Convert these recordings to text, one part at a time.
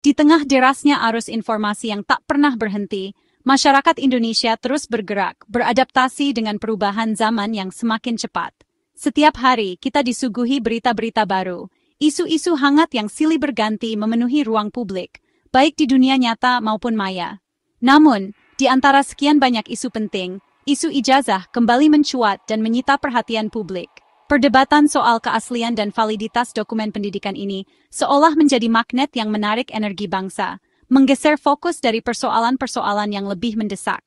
Di tengah derasnya arus informasi yang tak pernah berhenti, masyarakat Indonesia terus bergerak, beradaptasi dengan perubahan zaman yang semakin cepat. Setiap hari kita disuguhi berita-berita baru, isu-isu hangat yang silih berganti memenuhi ruang publik, baik di dunia nyata maupun maya. Namun, di antara sekian banyak isu penting, isu ijazah kembali mencuat dan menyita perhatian publik. Perdebatan soal keaslian dan validitas dokumen pendidikan ini seolah menjadi magnet yang menarik energi bangsa, menggeser fokus dari persoalan-persoalan yang lebih mendesak.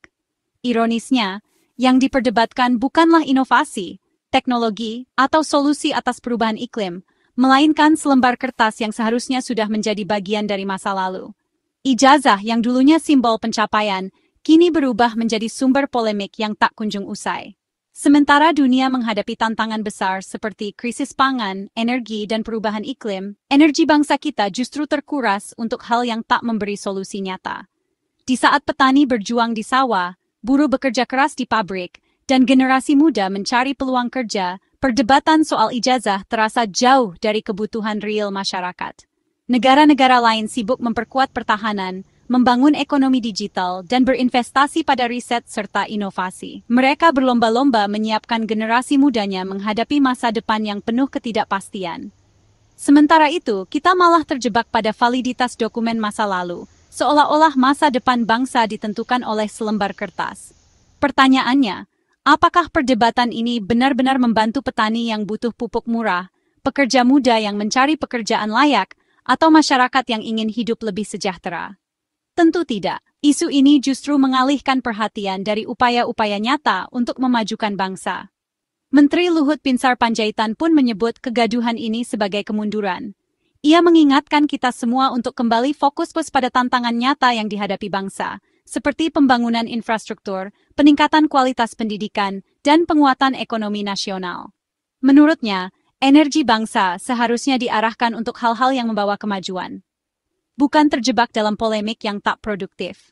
Ironisnya, yang diperdebatkan bukanlah inovasi, teknologi, atau solusi atas perubahan iklim, melainkan selembar kertas yang seharusnya sudah menjadi bagian dari masa lalu. Ijazah yang dulunya simbol pencapaian, kini berubah menjadi sumber polemik yang tak kunjung usai. Sementara dunia menghadapi tantangan besar seperti krisis pangan, energi, dan perubahan iklim, energi bangsa kita justru terkuras untuk hal yang tak memberi solusi nyata. Di saat petani berjuang di sawah, buruh bekerja keras di pabrik, dan generasi muda mencari peluang kerja, perdebatan soal ijazah terasa jauh dari kebutuhan real masyarakat. Negara-negara lain sibuk memperkuat pertahanan, membangun ekonomi digital, dan berinvestasi pada riset serta inovasi. Mereka berlomba-lomba menyiapkan generasi mudanya menghadapi masa depan yang penuh ketidakpastian. Sementara itu, kita malah terjebak pada validitas dokumen masa lalu, seolah-olah masa depan bangsa ditentukan oleh selembar kertas. Pertanyaannya, apakah perdebatan ini benar-benar membantu petani yang butuh pupuk murah, pekerja muda yang mencari pekerjaan layak, atau masyarakat yang ingin hidup lebih sejahtera? Tentu tidak. Isu ini justru mengalihkan perhatian dari upaya-upaya nyata untuk memajukan bangsa. Menteri Luhut Binsar Panjaitan pun menyebut kegaduhan ini sebagai kemunduran. Ia mengingatkan kita semua untuk kembali fokus pada tantangan nyata yang dihadapi bangsa, seperti pembangunan infrastruktur, peningkatan kualitas pendidikan, dan penguatan ekonomi nasional. Menurutnya, energi bangsa seharusnya diarahkan untuk hal-hal yang membawa kemajuan, bukan terjebak dalam polemik yang tak produktif.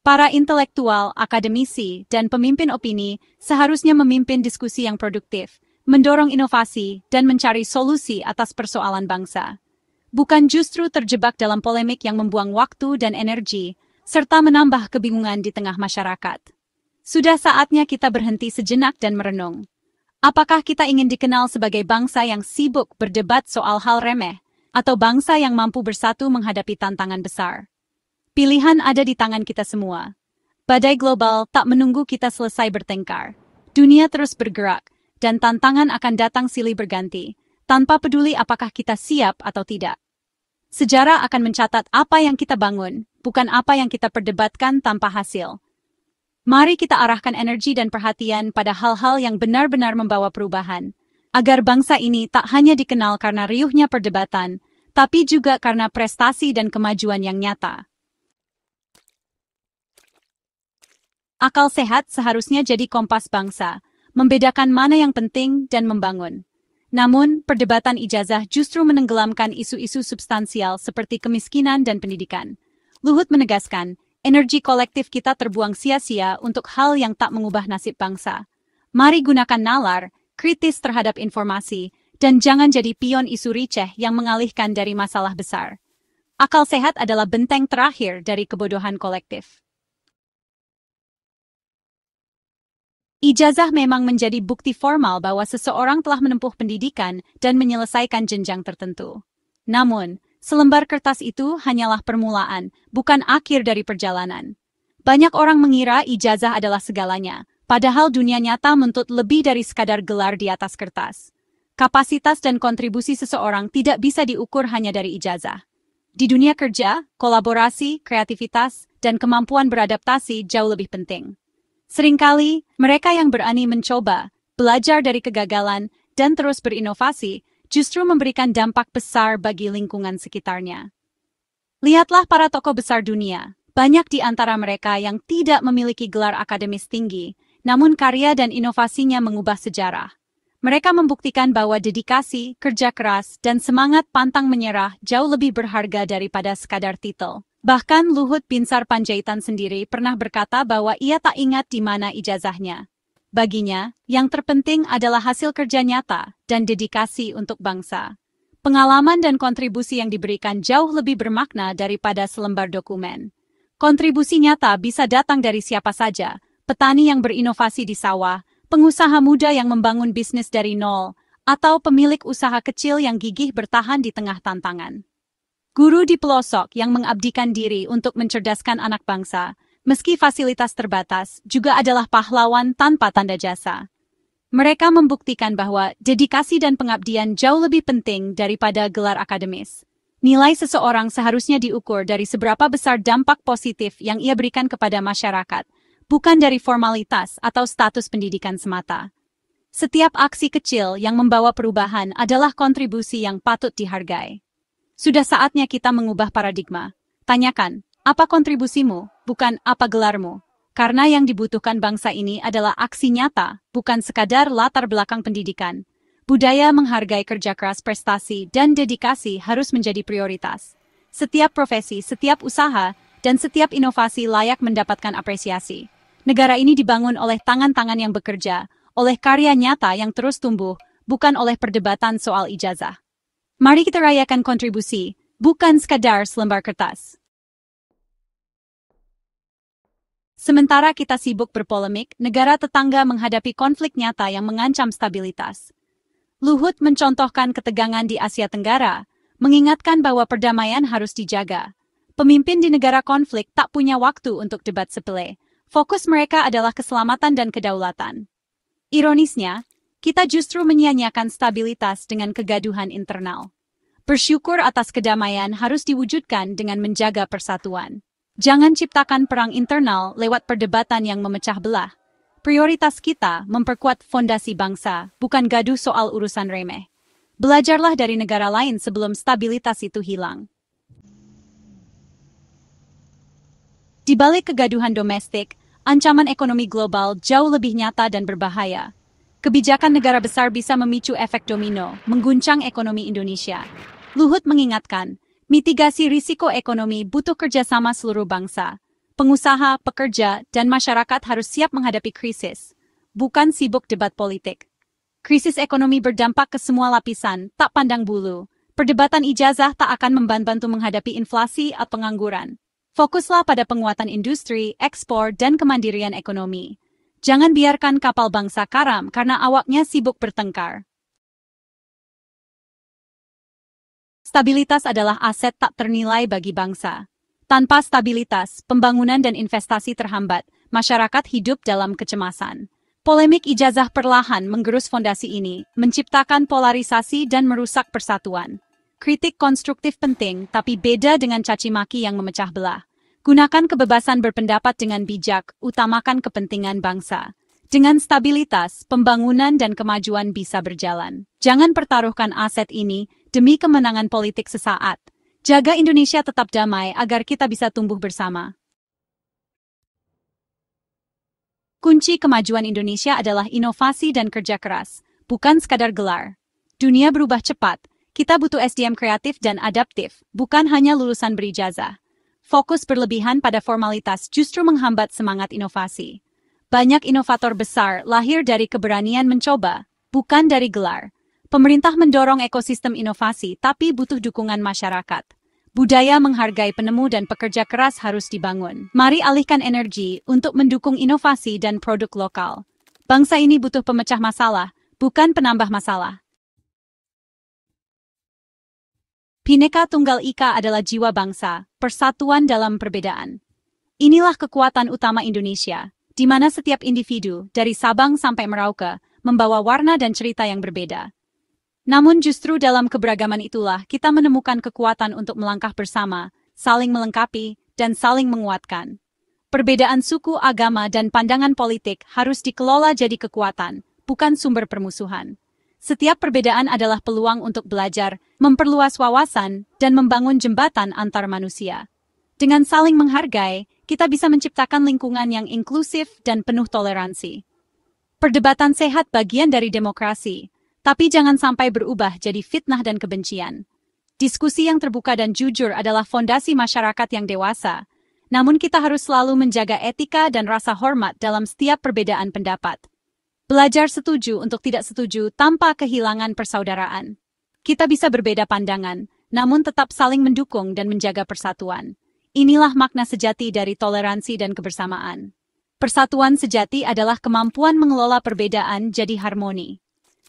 Para intelektual, akademisi, dan pemimpin opini seharusnya memimpin diskusi yang produktif, mendorong inovasi, dan mencari solusi atas persoalan bangsa. Bukan justru terjebak dalam polemik yang membuang waktu dan energi, serta menambah kebingungan di tengah masyarakat. Sudah saatnya kita berhenti sejenak dan merenung. Apakah kita ingin dikenal sebagai bangsa yang sibuk berdebat soal hal remeh, atau bangsa yang mampu bersatu menghadapi tantangan besar? Pilihan ada di tangan kita semua. Badai global tak menunggu kita selesai bertengkar. Dunia terus bergerak, dan tantangan akan datang silih berganti, tanpa peduli apakah kita siap atau tidak. Sejarah akan mencatat apa yang kita bangun, bukan apa yang kita perdebatkan tanpa hasil. Mari kita arahkan energi dan perhatian pada hal-hal yang benar-benar membawa perubahan, agar bangsa ini tak hanya dikenal karena riuhnya perdebatan, tapi juga karena prestasi dan kemajuan yang nyata. Akal sehat seharusnya jadi kompas bangsa, membedakan mana yang penting dan membangun. Namun, perdebatan ijazah justru menenggelamkan isu-isu substansial seperti kemiskinan dan pendidikan. Luhut menegaskan, energi kolektif kita terbuang sia-sia untuk hal yang tak mengubah nasib bangsa. Mari gunakan nalar, kritis terhadap informasi, dan jangan jadi pion isu receh yang mengalihkan dari masalah besar. Akal sehat adalah benteng terakhir dari kebodohan kolektif. Ijazah memang menjadi bukti formal bahwa seseorang telah menempuh pendidikan dan menyelesaikan jenjang tertentu. Namun, selembar kertas itu hanyalah permulaan, bukan akhir dari perjalanan. Banyak orang mengira ijazah adalah segalanya, padahal dunia nyata menuntut lebih dari sekadar gelar di atas kertas. Kapasitas dan kontribusi seseorang tidak bisa diukur hanya dari ijazah. Di dunia kerja, kolaborasi, kreativitas, dan kemampuan beradaptasi jauh lebih penting. Seringkali, mereka yang berani mencoba, belajar dari kegagalan, dan terus berinovasi, justru memberikan dampak besar bagi lingkungan sekitarnya. Lihatlah para tokoh besar dunia. Banyak di antara mereka yang tidak memiliki gelar akademis tinggi, namun karya dan inovasinya mengubah sejarah. Mereka membuktikan bahwa dedikasi, kerja keras, dan semangat pantang menyerah jauh lebih berharga daripada sekadar titel. Bahkan Luhut Binsar Panjaitan sendiri pernah berkata bahwa ia tak ingat di mana ijazahnya. Baginya, yang terpenting adalah hasil kerja nyata dan dedikasi untuk bangsa. Pengalaman dan kontribusi yang diberikan jauh lebih bermakna daripada selembar dokumen. Kontribusi nyata bisa datang dari siapa saja, petani yang berinovasi di sawah, pengusaha muda yang membangun bisnis dari nol, atau pemilik usaha kecil yang gigih bertahan di tengah tantangan. Guru di pelosok yang mengabdikan diri untuk mencerdaskan anak bangsa, meski fasilitas terbatas, juga adalah pahlawan tanpa tanda jasa. Mereka membuktikan bahwa dedikasi dan pengabdian jauh lebih penting daripada gelar akademis. Nilai seseorang seharusnya diukur dari seberapa besar dampak positif yang ia berikan kepada masyarakat, bukan dari formalitas atau status pendidikan semata. Setiap aksi kecil yang membawa perubahan adalah kontribusi yang patut dihargai. Sudah saatnya kita mengubah paradigma. Tanyakan, apa kontribusimu, bukan apa gelarmu. Karena yang dibutuhkan bangsa ini adalah aksi nyata, bukan sekadar latar belakang pendidikan. Budaya menghargai kerja keras, prestasi, dan dedikasi harus menjadi prioritas. Setiap profesi, setiap usaha, dan setiap inovasi layak mendapatkan apresiasi. Negara ini dibangun oleh tangan-tangan yang bekerja, oleh karya nyata yang terus tumbuh, bukan oleh perdebatan soal ijazah. Mari kita rayakan kontribusi, bukan sekadar selembar kertas. Sementara kita sibuk berpolemik, negara tetangga menghadapi konflik nyata yang mengancam stabilitas. Luhut mencontohkan ketegangan di Asia Tenggara, mengingatkan bahwa perdamaian harus dijaga. Pemimpin di negara konflik tak punya waktu untuk debat sepele. Fokus mereka adalah keselamatan dan kedaulatan. Ironisnya, kita justru menyia-nyiakan stabilitas dengan kegaduhan internal. Bersyukur atas kedamaian harus diwujudkan dengan menjaga persatuan. Jangan ciptakan perang internal lewat perdebatan yang memecah belah. Prioritas kita memperkuat fondasi bangsa, bukan gaduh soal urusan remeh. Belajarlah dari negara lain sebelum stabilitas itu hilang. Di balik kegaduhan domestik, ancaman ekonomi global jauh lebih nyata dan berbahaya. Kebijakan negara besar bisa memicu efek domino, mengguncang ekonomi Indonesia. Luhut mengingatkan, mitigasi risiko ekonomi butuh kerjasama seluruh bangsa. Pengusaha, pekerja, dan masyarakat harus siap menghadapi krisis, bukan sibuk debat politik. Krisis ekonomi berdampak ke semua lapisan, tak pandang bulu. Perdebatan ijazah tak akan membantu menghadapi inflasi atau pengangguran. Fokuslah pada penguatan industri, ekspor, dan kemandirian ekonomi. Jangan biarkan kapal bangsa karam karena awaknya sibuk bertengkar. Stabilitas adalah aset tak ternilai bagi bangsa. Tanpa stabilitas, pembangunan dan investasi terhambat, masyarakat hidup dalam kecemasan. Polemik ijazah perlahan menggerus fondasi ini, menciptakan polarisasi dan merusak persatuan. Kritik konstruktif penting, tapi beda dengan caci maki yang memecah belah. Gunakan kebebasan berpendapat dengan bijak, utamakan kepentingan bangsa. Dengan stabilitas, pembangunan dan kemajuan bisa berjalan. Jangan pertaruhkan aset ini demi kemenangan politik sesaat. Jaga Indonesia tetap damai agar kita bisa tumbuh bersama. Kunci kemajuan Indonesia adalah inovasi dan kerja keras, bukan sekadar gelar. Dunia berubah cepat, kita butuh SDM kreatif dan adaptif, bukan hanya lulusan berijazah. Fokus berlebihan pada formalitas justru menghambat semangat inovasi. Banyak inovator besar lahir dari keberanian mencoba, bukan dari gelar. Pemerintah mendorong ekosistem inovasi, tapi butuh dukungan masyarakat. Budaya menghargai penemu dan pekerja keras harus dibangun. Mari alihkan energi untuk mendukung inovasi dan produk lokal. Bangsa ini butuh pemecah masalah, bukan penambah masalah. Bhinneka Tunggal Ika adalah jiwa bangsa, persatuan dalam perbedaan. Inilah kekuatan utama Indonesia, di mana setiap individu, dari Sabang sampai Merauke, membawa warna dan cerita yang berbeda. Namun justru dalam keberagaman itulah kita menemukan kekuatan untuk melangkah bersama, saling melengkapi, dan saling menguatkan. Perbedaan suku, agama, dan pandangan politik harus dikelola jadi kekuatan, bukan sumber permusuhan. Setiap perbedaan adalah peluang untuk belajar, memperluas wawasan, dan membangun jembatan antar manusia. Dengan saling menghargai, kita bisa menciptakan lingkungan yang inklusif dan penuh toleransi. Perdebatan sehat bagian dari demokrasi, tapi jangan sampai berubah jadi fitnah dan kebencian. Diskusi yang terbuka dan jujur adalah fondasi masyarakat yang dewasa, namun kita harus selalu menjaga etika dan rasa hormat dalam setiap perbedaan pendapat. Belajar setuju untuk tidak setuju tanpa kehilangan persaudaraan. Kita bisa berbeda pandangan, namun tetap saling mendukung dan menjaga persatuan. Inilah makna sejati dari toleransi dan kebersamaan. Persatuan sejati adalah kemampuan mengelola perbedaan jadi harmoni.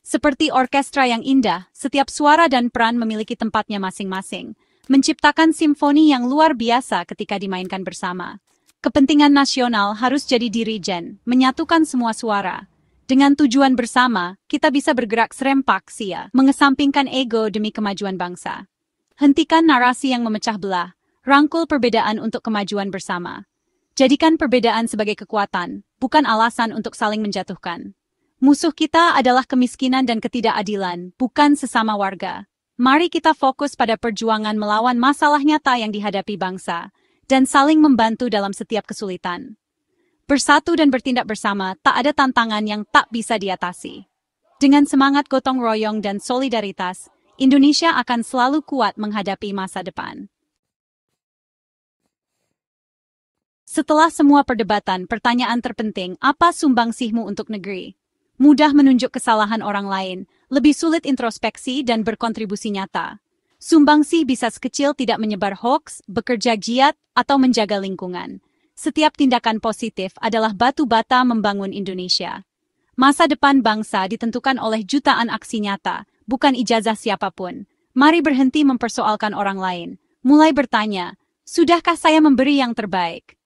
Seperti orkestra yang indah, setiap suara dan peran memiliki tempatnya masing-masing, menciptakan simfoni yang luar biasa ketika dimainkan bersama. Kepentingan nasional harus jadi dirijen, menyatukan semua suara. Dengan tujuan bersama, kita bisa bergerak serempak mengesampingkan ego demi kemajuan bangsa. Hentikan narasi yang memecah belah, rangkul perbedaan untuk kemajuan bersama. Jadikan perbedaan sebagai kekuatan, bukan alasan untuk saling menjatuhkan. Musuh kita adalah kemiskinan dan ketidakadilan, bukan sesama warga. Mari kita fokus pada perjuangan melawan masalah nyata yang dihadapi bangsa, dan saling membantu dalam setiap kesulitan. Bersatu dan bertindak bersama, tak ada tantangan yang tak bisa diatasi. Dengan semangat gotong royong dan solidaritas, Indonesia akan selalu kuat menghadapi masa depan. Setelah semua perdebatan, pertanyaan terpenting, apa sumbangsihmu untuk negeri? Mudah menunjuk kesalahan orang lain, lebih sulit introspeksi dan berkontribusi nyata. Sumbangsih bisa sekecil tidak menyebar hoaks, bekerja giat, atau menjaga lingkungan. Setiap tindakan positif adalah batu bata membangun Indonesia. Masa depan bangsa ditentukan oleh jutaan aksi nyata, bukan ijazah siapapun. Mari berhenti mempersoalkan orang lain. Mulai bertanya, sudahkah saya memberi yang terbaik?